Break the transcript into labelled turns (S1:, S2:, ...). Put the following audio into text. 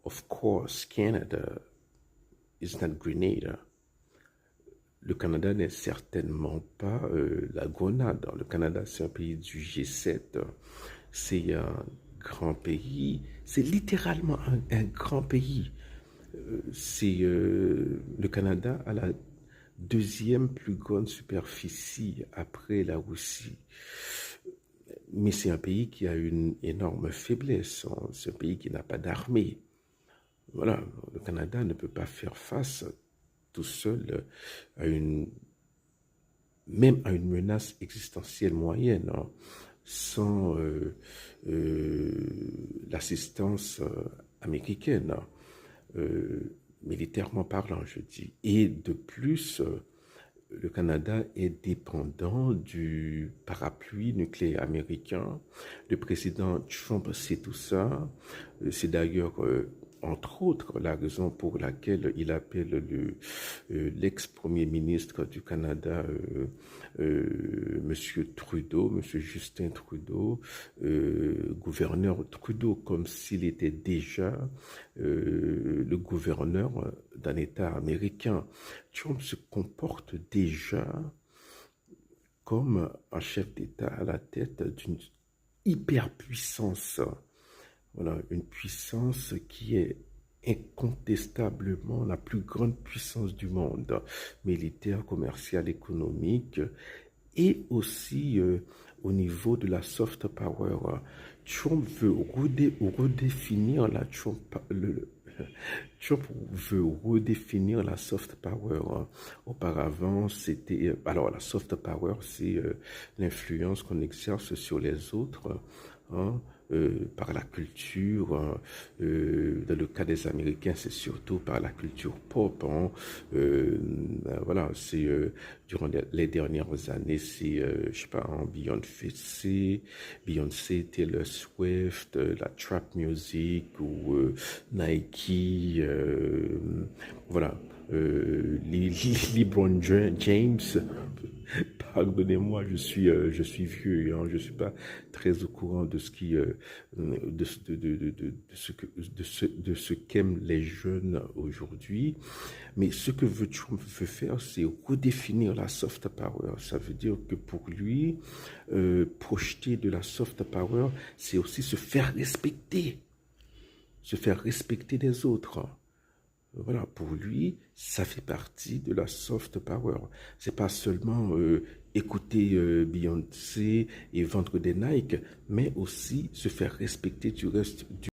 S1: of course, Canada is not Grenada. Le Canada n'est certainement pas la Grenade. Le Canada, c'est un pays du G7. C'est un grand pays. C'est littéralement un grand pays. Le Canada a la deuxième plus grande superficie après la Russie. Mais c'est un pays qui a une énorme faiblesse. C'est un pays qui n'a pas d'armée. Voilà, le Canada ne peut pas faire face tout seul même à une menace existentielle moyenne, hein, sans l'assistance américaine, hein, militairement parlant, je dis. Et de plus, le Canada est dépendant du parapluie nucléaire américain. Le président Trump sait tout ça. C'est d'ailleurs entre autres, la raison pour laquelle il appelle l'ex-premier ministre du Canada, Monsieur Trudeau, Monsieur Justin Trudeau, gouverneur Trudeau, comme s'il était déjà le gouverneur d'un État américain. Trump se comporte déjà comme un chef d'État à la tête d'une hyperpuissance. Voilà, une puissance qui est incontestablement la plus grande puissance du monde, militaire, commerciale, économique, et aussi au niveau de la soft power. Trump veut redéfinir Trump veut redéfinir la soft power. Auparavant, c'était... Alors, la soft power, c'est l'influence qu'on exerce sur les autres, hein, par la culture. Dans le cas des Américains, c'est surtout par la culture pop. Hein. Voilà, c'est durant les dernières années, c'est, je sais pas, hein, Beyoncé, Taylor Swift, la trap music ou Nike, voilà, LeBron James. Pardonnez-moi, je suis vieux, hein, je suis pas très au courant de ce qui, de ce qu'aiment les jeunes aujourd'hui. Mais ce que Trump veut faire, c'est redéfinir la soft power. Ça veut dire que pour lui, projeter de la soft power, c'est aussi se faire respecter des autres. Voilà, pour lui, ça fait partie de la soft power. C'est pas seulement écouter Beyoncé et vendre des Nike, mais aussi se faire respecter du reste du